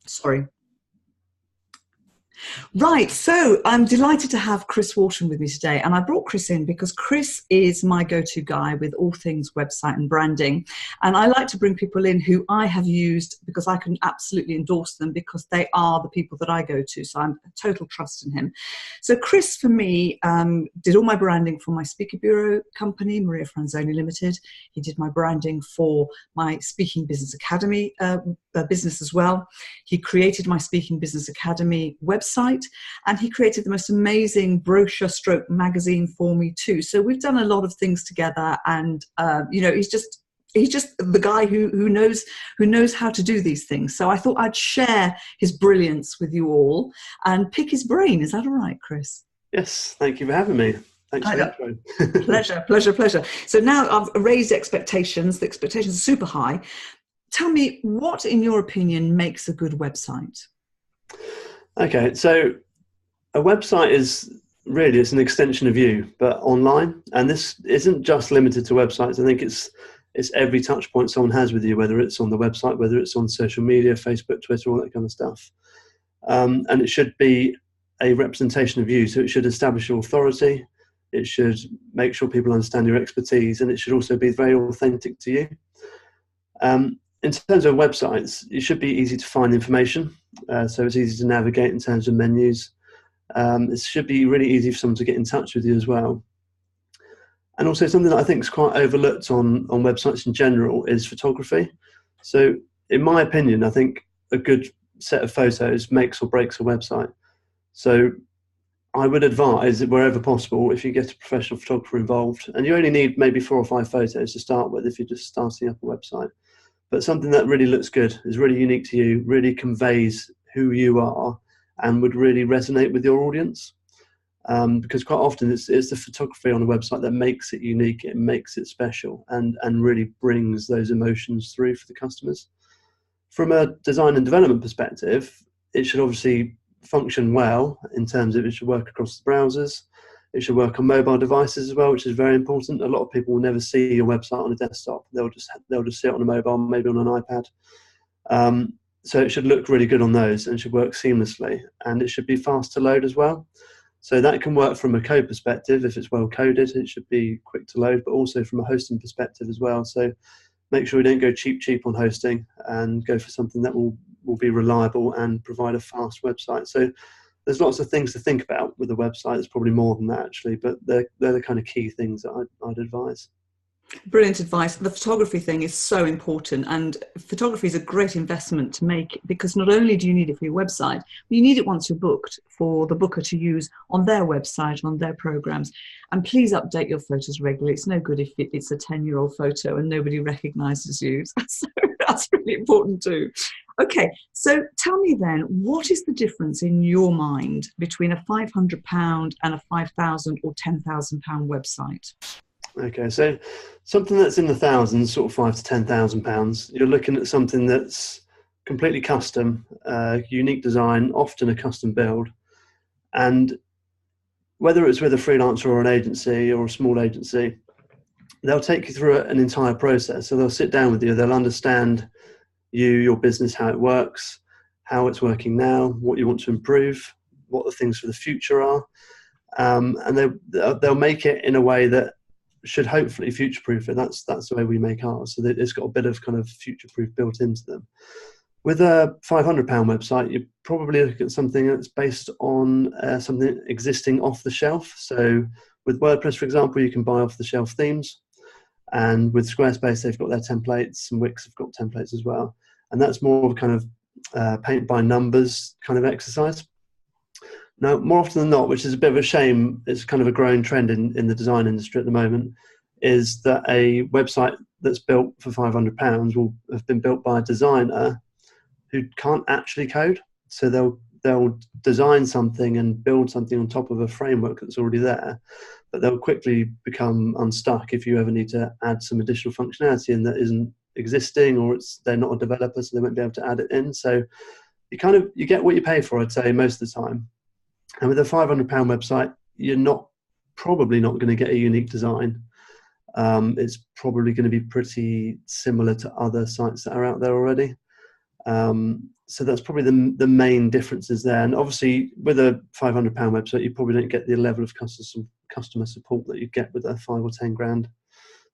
Sorry. Right, so I'm delighted to have Chris Wharton with me today. And I brought Chris in because Chris is my go-to guy with all things website and branding. And I like to bring people in who I have used because I can absolutely endorse them because they are the people that I go to. So I'm a total trust in him. So Chris, for me, did all my branding for my speaker bureau company, Maria Franzoni Limited. He did my branding for my Speaking Business Academy business as well. He created my Speaking Business Academy website, and he created the most amazing brochure stroke magazine for me too. So we've done a lot of things together, and he's just the guy who knows how to do these things. So I thought I'd share his brilliance with you all and pick his brain. Is that all right, Chris? Yes, thank you for having me. Thanks for the intro. Pleasure. So now I've raised expectations. The expectations are super high. Tell me, what, in your opinion, makes a good website? Okay, so a website it's an extension of you, but online. And this isn't just limited to websites. I think it's every touch point someone has with you, whether it's on the website, whether it's on social media, Facebook, Twitter, all that kind of stuff. And it should be a representation of you. So it should establish your authority. It should make sure people understand your expertise, and it should also be very authentic to you. In terms of websites, it should be easy to find information. So it's easy to navigate in terms of menus. It should be really easy for someone to get in touch with you as well. And also something that I think is quite overlooked on websites in general is photography. So in my opinion, I think a good set of photos makes or breaks a website. So I would advise that wherever possible, if you get a professional photographer involved, and you only need maybe 4 or 5 photos to start with if you're just starting up a website, but something that really looks good, is really unique to you, really conveys who you are, and would really resonate with your audience. Because quite often it's the photography on a website that makes it unique, it makes it special, and really brings those emotions through for the customers. From a design and development perspective, it should obviously function well in terms of it should work across the browsers. It should work on mobile devices as well, which is very important. A lot of people will never see your website on a desktop. They'll just see it on a mobile, maybe on an iPad. So it should look really good on those and should work seamlessly. And it should be fast to load as well. So that can work from a code perspective. If it's well coded, it should be quick to load, but also from a hosting perspective as well. So make sure you don't go cheap on hosting and go for something that will be reliable and provide a fast website. So there's lots of things to think about with the website. There's probably more than that actually, but they're the kind of key things that I'd advise. Brilliant advice. The photography thing is so important, and photography is a great investment to make because not only do you need it for your website, but you need it once you're booked for the booker to use on their website, on their programs. And please update your photos regularly. It's no good if it's a 10-year-old photo and nobody recognizes you. So that's really important too. Okay, so tell me then, what is the difference in your mind between a £500 and a £5,000 or £10,000 website? Okay, so something that's in the thousands, sort of £5,000 to £10,000, you're looking at something that's completely custom, unique design, often a custom build. And whether it's with a freelancer or an agency or a small agency, they'll take you through an entire process. So they'll sit down with you, they'll understand you, your business, how it works, how it's working now, what you want to improve, what the things for the future are. And they'll make it in a way that should hopefully future-proof it. That's the way we make ours. So that it's got a bit of kind of future-proof built into them. With a £500 website, you're probably looking at something that's based on something existing off the shelf. So with WordPress, for example, you can buy off-the-shelf themes. And with Squarespace, they've got their templates, and Wix have got templates as well. And that's more of a kind of paint by numbers kind of exercise. Now, more often than not, which is a bit of a shame, it's kind of a growing trend in the design industry at the moment, is that a website that's built for £500 will have been built by a designer who can't actually code. So they'll design something and build something on top of a framework that's already there, but they'll quickly become unstuck if you ever need to add some additional functionality in that isn't existing, or they're not a developer, so they won't be able to add it in. So you get what you pay for, I'd say, most of the time. And with a £500 website, you're probably not going to get a unique design. It's probably going to be pretty similar to other sites that are out there already. so that's probably the main differences there. And obviously, with a £500 website, you probably don't get the level of customer support that you get with a 5 or 10 grand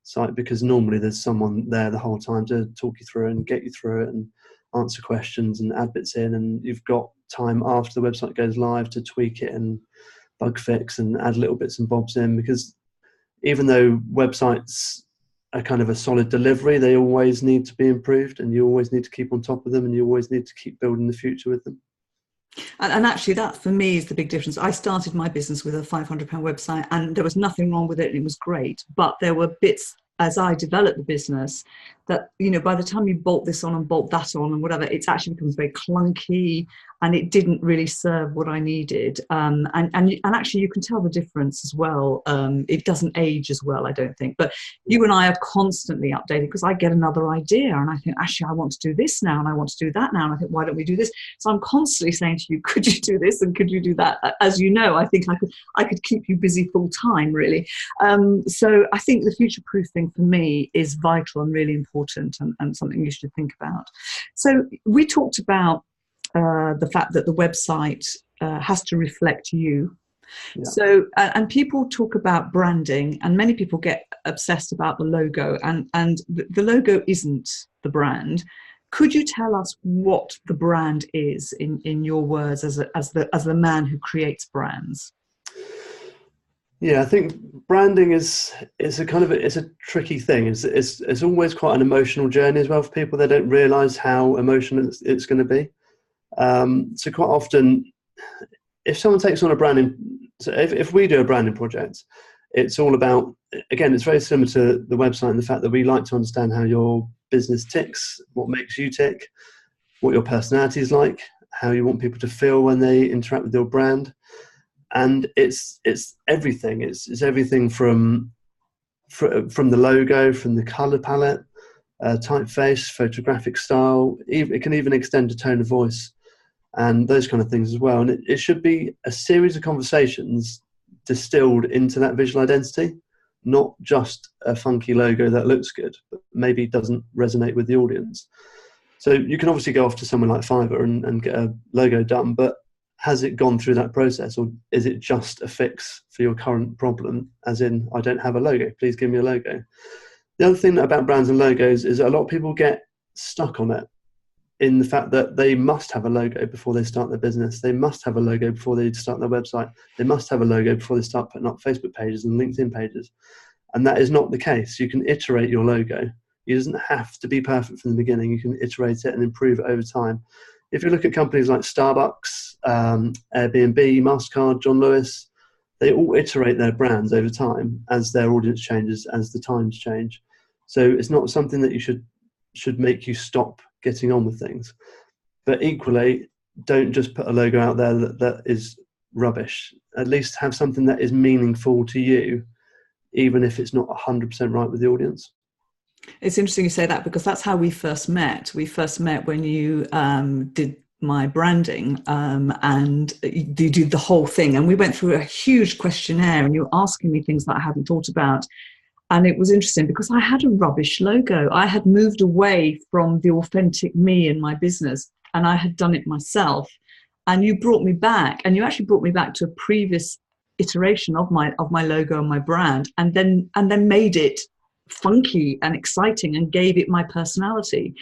site, because normally there's someone there the whole time to talk you through and get you through it and answer questions and add bits in, and you've got time after the website goes live to tweak it and bug fix and add little bits and bobs in, because even though websites are kind of a solid delivery, they always need to be improved, and you always need to keep on top of them, and you always need to keep building the future with them. And actually, that for me is the big difference. I started my business with a £500 website, and there was nothing wrong with it. It was great, but there were bits as I developed the business that, you know, by the time you bolt this on and bolt that on and whatever, it's actually becomes very clunky, and it didn't really serve what I needed. And actually, you can tell the difference as well. It doesn't age as well, I don't think. But you and I are constantly updating, because I get another idea and I think, actually, I want to do this now and I want to do that now. And I think, why don't we do this? So I'm constantly saying to you, could you do this and could you do that? As you know, I think I could keep you busy full time, really. So I think the future-proof thing for me is vital and really important, and something you should think about. So we talked about the fact that the website has to reflect you. Yeah. So, and people talk about branding, and many people get obsessed about the logo, and the logo isn't the brand. Could you tell us what the brand is in your words, as the man who creates brands? Yeah, I think branding is a kind of it's a tricky thing. It's always quite an emotional journey as well for people. They don't realise how emotional it's going to be. So quite often, if someone takes on a branding, so if we do a branding project, it's all about, again, it's very similar to the website and the fact that we like to understand how your business ticks, what makes you tick, what your personality is like, how you want people to feel when they interact with your brand. And it's everything. It's everything from the logo, from the color palette, typeface, photographic style. It can even extend to tone of voice and those kind of things as well. And it should be a series of conversations distilled into that visual identity, not just a funky logo that looks good, but maybe doesn't resonate with the audience. So you can obviously go off to someone like Fiverr and get a logo done, but has it gone through that process, or is it just a fix for your current problem? As in, I don't have a logo, please give me a logo. The other thing about brands and logos is a lot of people get stuck on it, in the fact that they must have a logo before they start their business. They must have a logo before they start their website. They must have a logo before they start putting up Facebook pages and LinkedIn pages. And that is not the case. You can iterate your logo. It doesn't have to be perfect from the beginning. You can iterate it and improve it over time. If you look at companies like Starbucks, Airbnb, MasterCard, John Lewis, they all iterate their brands over time as their audience changes, as the times change. So it's not something that you should make you stop getting on with things. But equally, don't just put a logo out there that is rubbish. At least have something that is meaningful to you, even if it's not 100% right with the audience. It's interesting you say that, because that's how we first met. We first met when you did my branding, and you did the whole thing. And we went through a huge questionnaire, and you were asking me things that I hadn't thought about. And it was interesting because I had a rubbish logo. I had moved away from the authentic me in my business, and I had done it myself. And you brought me back, and you actually brought me back to a previous iteration of my logo and my brand, and then made it funky and exciting and gave it my personality.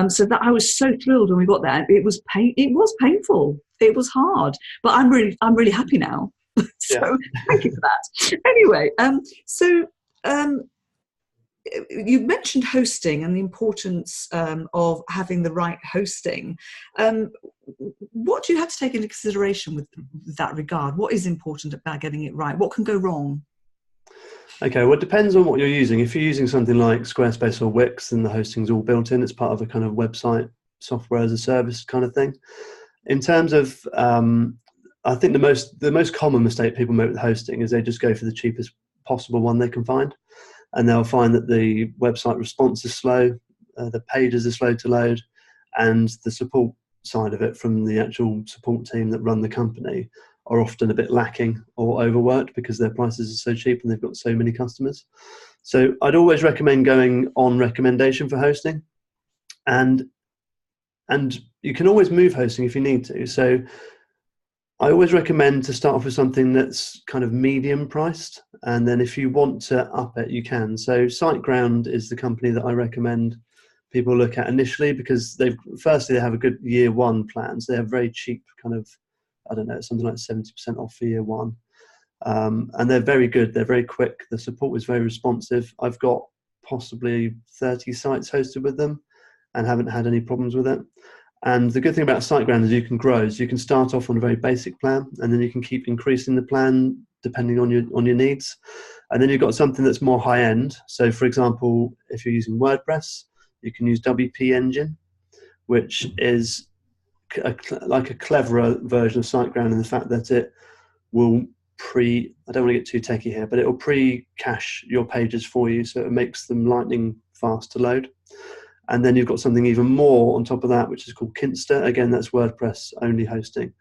So that I was so thrilled when we got there. It was painful. It was hard, but I'm really happy now. So yeah. Thank you for that. Anyway, you mentioned hosting and the importance of having the right hosting. What do you have to take into consideration with that regard? What is important about getting it right? What can go wrong? Okay, well, it depends on what you're using. If you're using something like Squarespace or Wix, then the hosting's all built in. It's part of a kind of website software as a service kind of thing. In terms of, I think the most common mistake people make with hosting is they just go for the cheapest possible one they can find, and they'll find that the website response is slow, the pages are slow to load, and the support side of it from the actual support team that run the company are often a bit lacking or overworked because their prices are so cheap and they've got so many customers. So I'd always recommend going on recommendation for hosting. And and you can always move hosting if you need to. So I always recommend to start off with something that's kind of medium priced, and then if you want to up it, you can. So SiteGround is the company that I recommend people look at initially, because they have a good year one plan. So they have very cheap kind of, I don't know, something like 70% off for year one. And they're very good. They're very quick. The support is very responsive. I've got possibly 30 sites hosted with them and haven't had any problems with it. And the good thing about SiteGround is you can grow. So you can start off on a very basic plan, and then you can keep increasing the plan depending on your needs. And then you've got something that's more high end. So for example, if you're using WordPress, you can use WP Engine, which is like a cleverer version of SiteGround in the fact that it will I don't want to get too techie here, but it will pre-cache your pages for you, so it makes them lightning fast to load. And then you've got something even more on top of that, which is called Kinster. Again, that's WordPress only hosting,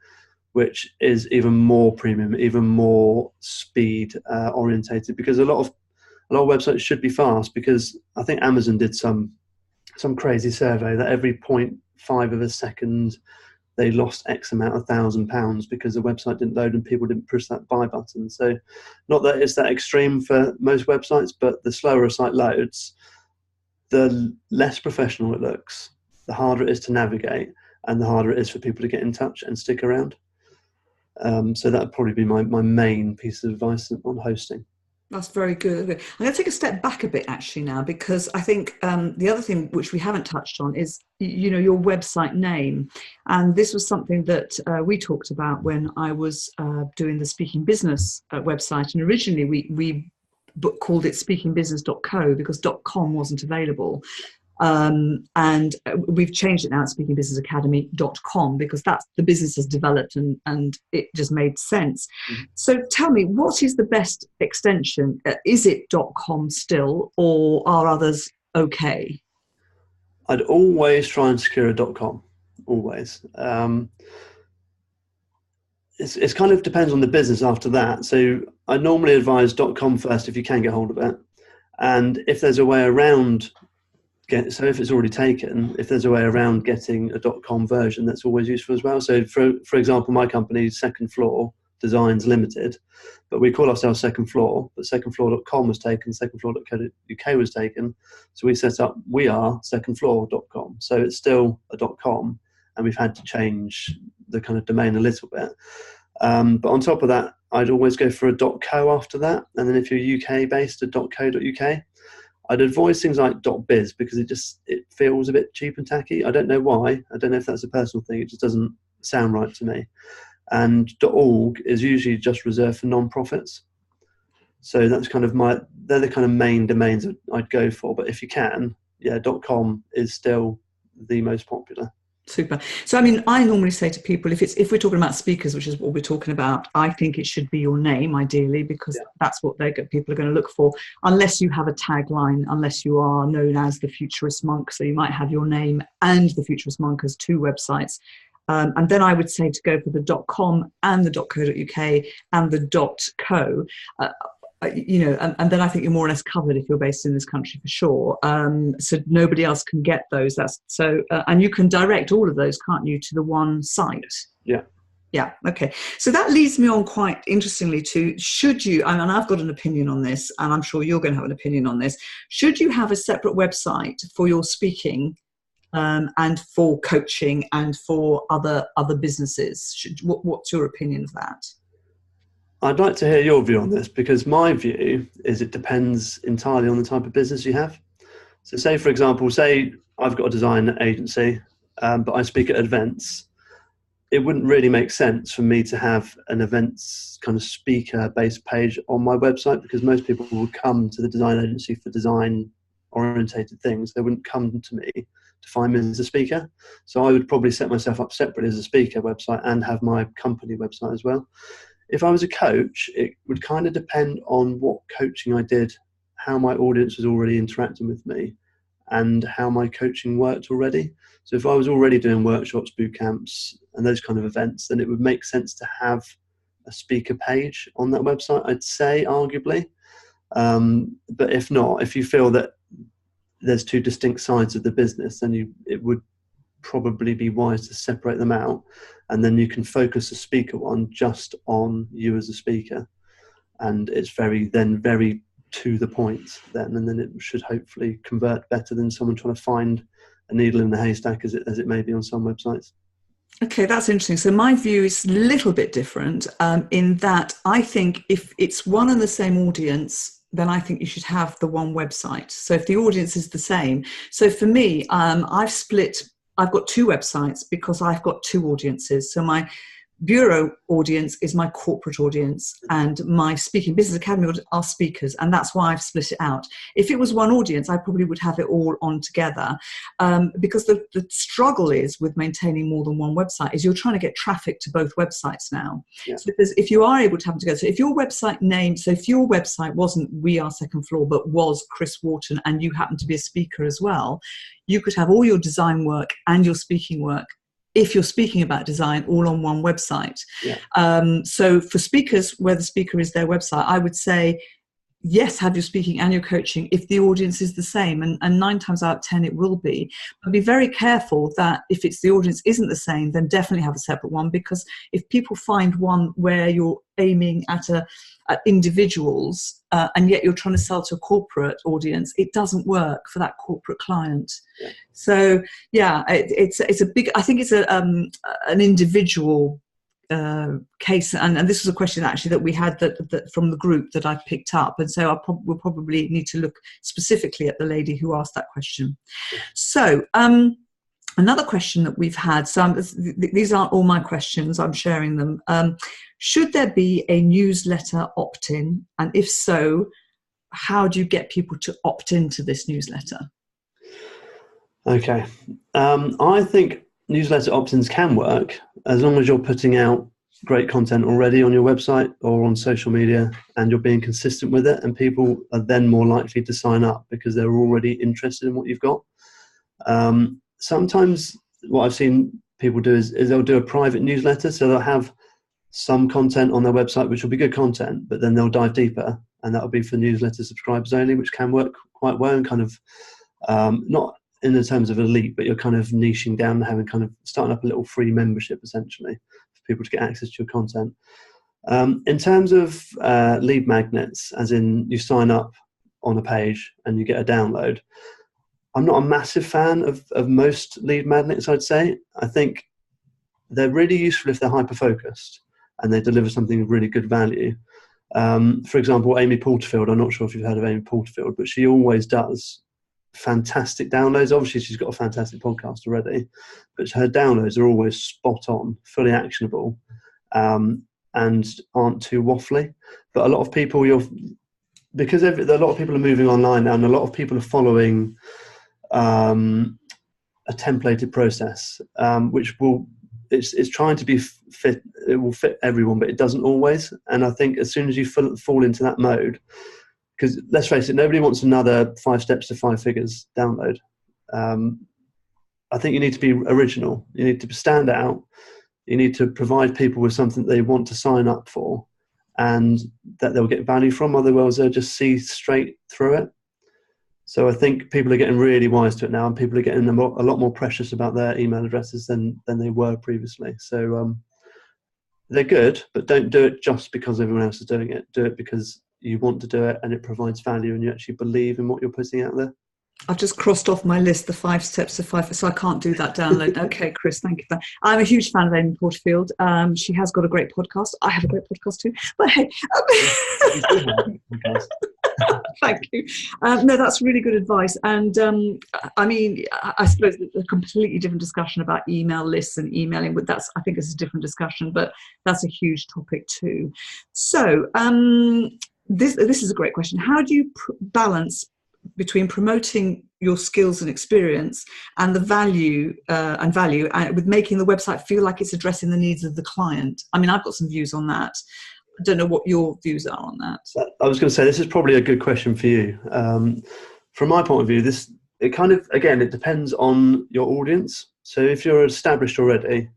which is even more premium, even more speed orientated, because a lot of websites should be fast, because I think Amazon did some crazy survey that every 0.5 of a second they lost X amount of £1,000 because the website didn't load and people didn't push that buy button. So not that it's that extreme for most websites, but the slower a site loads, the less professional it looks, the harder it is to navigate, and the harder it is for people to get in touch and stick around. So that would probably be my main piece of advice on hosting. That's very good. I'm going to take a step back a bit actually now, because I think the other thing which we haven't touched on is, your website name. And this was something that we talked about when I was doing the Speaking Business website. And originally we called it speakingbusiness.co because .com wasn't available. And we've changed it now to speakingbusinessacademy.com because that's the business has developed and it just made sense. Mm-hmm. So tell me, what is the best extension? Is it .com still, or are others okay? I'd always try and secure a .com, always. It's kind of depends on the business after that. So I normally advise .com first if you can get hold of it. And if there's a way around, so if it's already taken, if there's a way around getting a .com version, that's always useful as well. So for example, my company, Second Floor Designs Limited, but we call ourselves Second Floor, but secondfloor.com was taken, secondfloor.co.uk was taken. So we set up, we are secondfloor.com. So it's still a .com, and we've had to change the kind of domain a little bit. But on top of that, I'd always go for a .co after that. And then if you're UK based, a .co.uk. I'd avoid things like .biz because it feels a bit cheap and tacky. I don't know why. I don't know if that's a personal thing. It just doesn't sound right to me. And .org is usually just reserved for non-profits. So that's kind of they're the kind of main domains that I'd go for. But if you can, yeah, .com is still the most popular. Super. So, I mean, I normally say to people, if we're talking about speakers, which is what we're talking about, I think it should be your name, ideally, because that's what people are going to look for, unless you have a tagline, unless you are known as the Futurist Monk. So you might have your name and the Futurist Monk as two websites. And then I would say to go for the .com and the .co.uk and the .co. And then I think you're more or less covered if you're based in this country for sure. So nobody else can get those. And you can direct all of those, can't you, to the one site? Yeah. Yeah. Okay. So that leads me on quite interestingly to, should you, and I've got an opinion on this, and I'm sure you're going to have an opinion on this. Should you have a separate website for your speaking and for coaching and for other businesses? What's your opinion of that? I'd like to hear your view on this, because my view is it depends entirely on the type of business you have. So say, for example, I've got a design agency, but I speak at events. It wouldn't really make sense for me to have an events kind of speaker-based page on my website, because most people would come to the design agency for design-orientated things. They wouldn't come to me to find me as a speaker. So I would probably set myself up separately as a speaker website and have my company website as well. If I was a coach, it would kind of depend on what coaching I did, how my audience was already interacting with me, and how my coaching worked already. So if I was already doing workshops, boot camps, and those kind of events, then it would make sense to have a speaker page on that website, I'd say, arguably. But if not, if you feel that there's two distinct sides of the business, then it would probably be wise to separate them out, and then you can focus the speaker one just on you as a speaker, and it's very to the point then, and then it should hopefully convert better than someone trying to find a needle in the haystack as it may be on some websites. Okay, that's interesting. So my view is a little bit different in that I think if it's one and the same audience, then I think you should have the one website. So if the audience is the same. So for me, I've got two websites because I've got two audiences. So my bureau audience is my corporate audience, and my Speaking Business Academy are speakers, and that's why I've split it out. If it was one audience, I probably would have it all on together, because the struggle is with maintaining more than one website is you're trying to get traffic to both websites now. Yeah. So if you are able to have them together, so if your website wasn't We Are Second Floor but was Chris Wharton, and you happen to be a speaker as well, you could have all your design work and your speaking work, if you're speaking about design, all on one website. Yeah. So for speakers, where the speaker is their website, I would say, yes, have your speaking and your coaching if the audience is the same. And 9 times out of 10, it will be. But be very careful that if it's the audience isn't the same, then definitely have a separate one, because if people find one where you're aiming at individuals and yet you're trying to sell to a corporate audience, it doesn't work for that corporate client. Yeah. So yeah, it's a big, I think it's an individual case, and this was a question actually that we had that from the group that I picked up, and so we'll probably need to look specifically at the lady who asked that question. So another question that we've had, so these aren't all my questions, I'm sharing them. Should there be a newsletter opt-in, and if so, how do you get people to opt into this newsletter? Okay, I think newsletter opt-ins can work as long as you're putting out great content already on your website or on social media, and you're being consistent with it, and people are then more likely to sign up because they're already interested in what you've got. Sometimes what I've seen people do is they'll do a private newsletter, so they'll have some content on their website which will be good content, but then they'll dive deeper, and that'll be for newsletter subscribers only, which can work quite well, and kind of not in the terms of elite, but you're kind of niching down and having kind of starting up a little free membership essentially for people to get access to your content. In terms of lead magnets, as in you sign up on a page and you get a download, I'm not a massive fan of most lead magnets, I'd say. I think they're really useful if they're hyper-focused and they deliver something of really good value. For example, Amy Porterfield, I'm not sure if you've heard of Amy Porterfield, but she always does fantastic downloads. Obviously, she's got a fantastic podcast already, but her downloads are always spot on, fully actionable, and aren't too waffly. But a lot of people, because a lot of people are moving online now, and a lot of people are following a templated process, which it's trying to be fit. It will fit everyone, but it doesn't always. And I think as soon as you fall into that mode, because let's face it, nobody wants another 5 steps to 5 figures download. I think you need to be original. You need to stand out. You need to provide people with something they want to sign up for and that they'll get value from. Otherwise, they'll just see straight through it. So I think people are getting really wise to it now, and people are getting a lot more precious about their email addresses than they were previously. So they're good, but don't do it just because everyone else is doing it. Do it because you want to do it and it provides value and you actually believe in what you're putting out there. I've just crossed off my list the 5 steps to 5, so I can't do that download. Okay, Chris, thank you for that. I'm a huge fan of Amy Porterfield. She has got a great podcast. I have a great podcast too. But hey, thank you. No, that's really good advice. And I mean, I suppose a completely different discussion about email lists and emailing, but I think it's a different discussion, but that's a huge topic too. So this is a great question. How do you balance between promoting your skills and experience and the value with making the website feel like it's addressing the needs of the client? I mean, I've got some views on that. I don't know what your views are on that. I was going to say, this is probably a good question for you. From my point of view, it depends on your audience. So if you're established already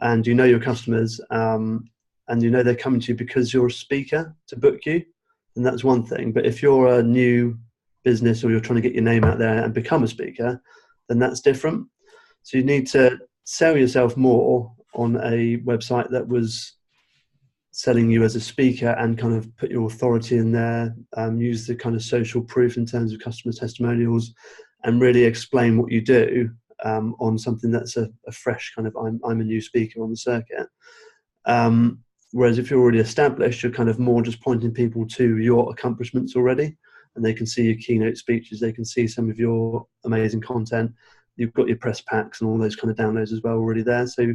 and you know your customers and you know they're coming to you because you're a speaker to book you, then that's one thing. But if you're a new business or you're trying to get your name out there and become a speaker, then that's different. So you need to sell yourself more on a website that was selling you as a speaker and kind of put your authority in there, use the kind of social proof in terms of customer testimonials, and really explain what you do on something that's a fresh kind of I'm a new speaker on the circuit. Whereas if you're already established, you're kind of more just pointing people to your accomplishments already, and they can see your keynote speeches, they can see some of your amazing content. You've got your press packs and all those kind of downloads as well already there. So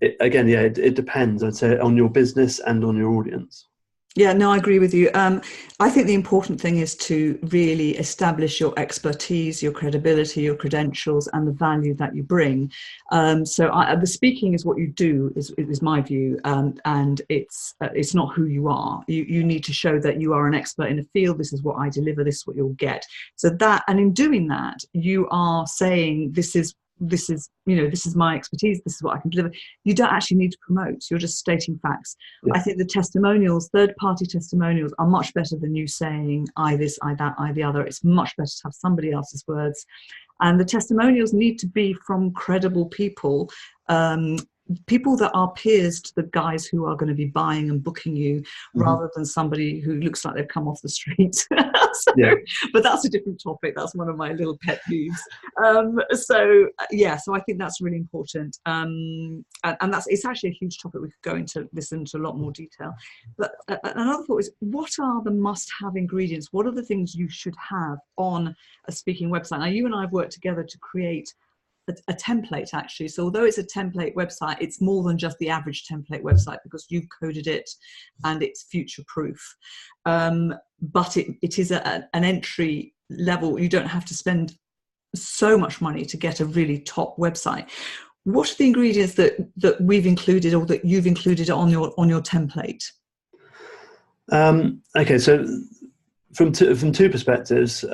it depends, I'd say, on your business and on your audience. Yeah, no, I agree with you. I think the important thing is to really establish your expertise, your credibility, your credentials, and the value that you bring. The speaking is what you do, is my view, and it's not who you are. You need to show that you are an expert in a field. This is what I deliver. This is what you'll get. And in doing that, you are saying this is my expertise, this is what I can deliver. You don't actually need to promote, you're just stating facts. Yeah. I think the testimonials, third-party testimonials, are much better than you saying I this, I that, I the other. It's much better to have somebody else's words. And the testimonials need to be from credible people, people that are peers to the guys who are going to be buying and booking you, rather than somebody who looks like they've come off the street. But that's a different topic. That's one of my little pet peeves. So I think that's really important. And it's actually a huge topic. We could go into this into a lot more detail. But another thought is, what are the must-have ingredients? What are the things you should have on a speaking website? Now, you and I have worked together to create a template, actually. So although it's a template website, it's more than just the average template website, because you've coded it and it's future proof. But it is an entry level. You don't have to spend so much money to get a really top website. What are the ingredients that we've included, or that you've included on your template? Okay, so from two perspectives.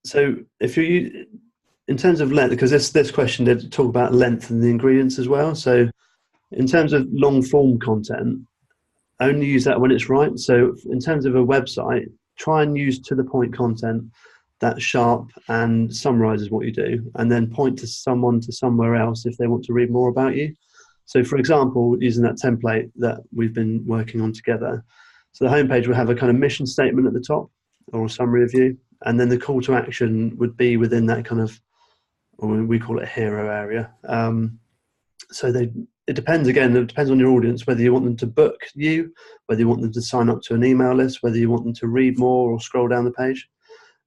So if you, in terms of length, because this question did talk about length and the ingredients as well. So in terms of long form content, only use that when it's right. So in terms of a website, try and use to the point content that's sharp and summarizes what you do, and then point to someone to somewhere else if they want to read more about you. So for example, using that template that we've been working on together, so the homepage will have a kind of mission statement at the top, or a summary of you, and then the call to action would be within that kind of, or we call it a hero area. It depends on your audience, whether you want them to book you, whether you want them to sign up to an email list, whether you want them to read more or scroll down the page.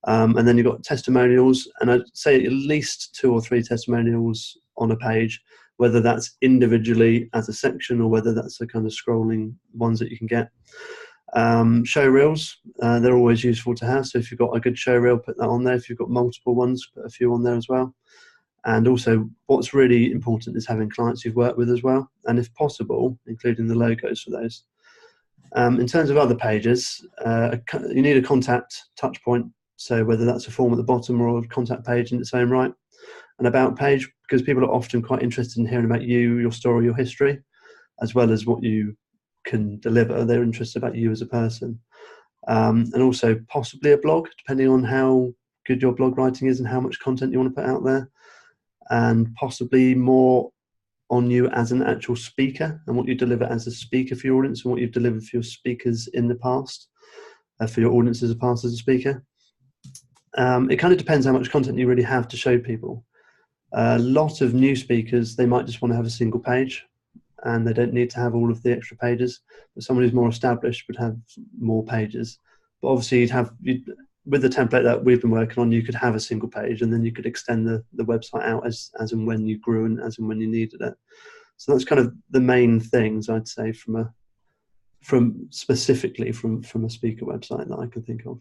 And then you've got testimonials, and I'd say at least 2 or 3 testimonials on a page, whether that's individually as a section or whether that's the kind of scrolling ones that you can get. Show reels, they're always useful to have. So if you've got a good show reel, put that on there. If you've got multiple ones, put a few on there as well. And also, what's really important is having clients you've worked with as well, and if possible, including the logos for those. In terms of other pages, you need a contact touch point. So whether that's a form at the bottom or a contact page in its own right, an about page, because people are often quite interested in hearing about you, your story, your history, as well as what you can deliver. They're interested about you as a person. And also possibly a blog, depending on how good your blog writing is and how much content you want to put out there. And possibly more on you as an actual speaker and what you deliver as a speaker for your audience, and what you've delivered for your speakers in the past, for your audience as a past as a speaker. It kind of depends how much content you really have to show people. A lot of new speakers, they might just want to have a single page and they don't need to have all of the extra pages. But someone who's more established would have more pages. But obviously with the template that we've been working on, you could have a single page and then you could extend the website out as and when you grew and as and when you needed it. So that's kind of the main things I'd say specifically from a speaker website that I can think of.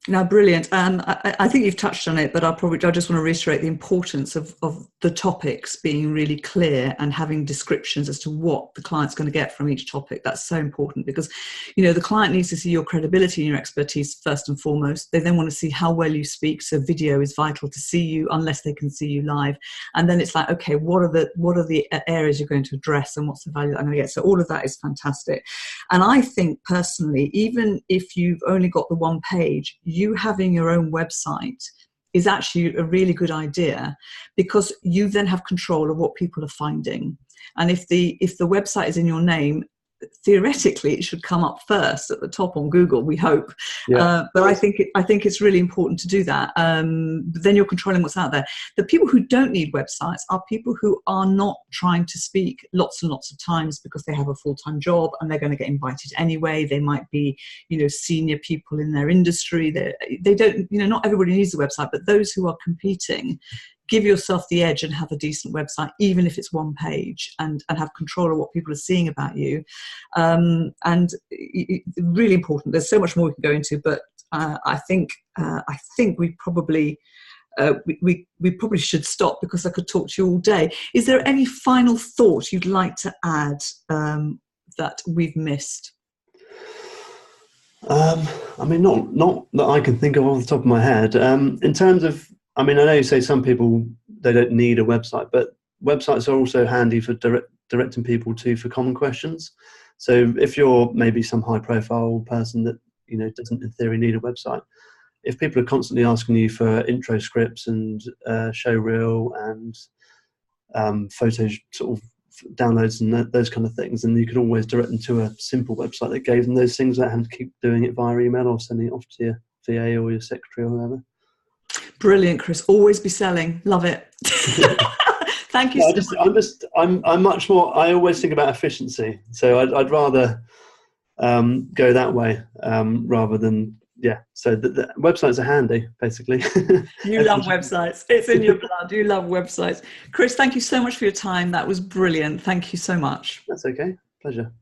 No, brilliant. I think you've touched on it, but I just want to reiterate the importance of the topics being really clear and having descriptions as to what the client's going to get from each topic. That's so important, because, the client needs to see your credibility and your expertise first and foremost. They then want to see how well you speak. So video is vital to see you, unless they can see you live. And then it's like, okay, what are the areas you're going to address, and what's the value that I'm going to get? So all of that is fantastic. And I think personally, even if you've only got the one page, you having your own website is actually a really good idea, because you then have control of what people are finding. And if the website is in your name, theoretically it should come up first at the top on Google, we hope. Yeah. But I think it's really important to do that. But then you're controlling what's out there. The people who don't need websites are people who are not trying to speak lots and lots of times because they have a full-time job and they're going to get invited anyway. They might be, senior people in their industry. They don't, not everybody needs a website, but those who are competing, give yourself the edge and have a decent website, even if it's one page, and have control of what people are seeing about you. Really important. There's so much more we can go into, but I think we probably we probably should stop, because I could talk to you all day. Is there any final thought you'd like to add that we've missed? Not that I can think of off the top of my head. In terms of, I know you say some people, they don't need a website, but websites are also handy for directing people for common questions. So if you're maybe some high profile person that, doesn't in theory need a website, if people are constantly asking you for intro scripts and show reel and photo sort of downloads and those kind of things, and you could always direct them to a simple website that gave them those things without having to keep doing it via email or sending it off to your VA or your secretary or whoever. Brilliant, Chris. Always be selling. Love it. Thank you so much. I'm much more, I always think about efficiency. So I'd rather go that way rather than, so the websites are handy, basically. You love websites. It's in your blood. You love websites. Chris, thank you so much for your time. That was brilliant. Thank you so much. That's okay. Pleasure.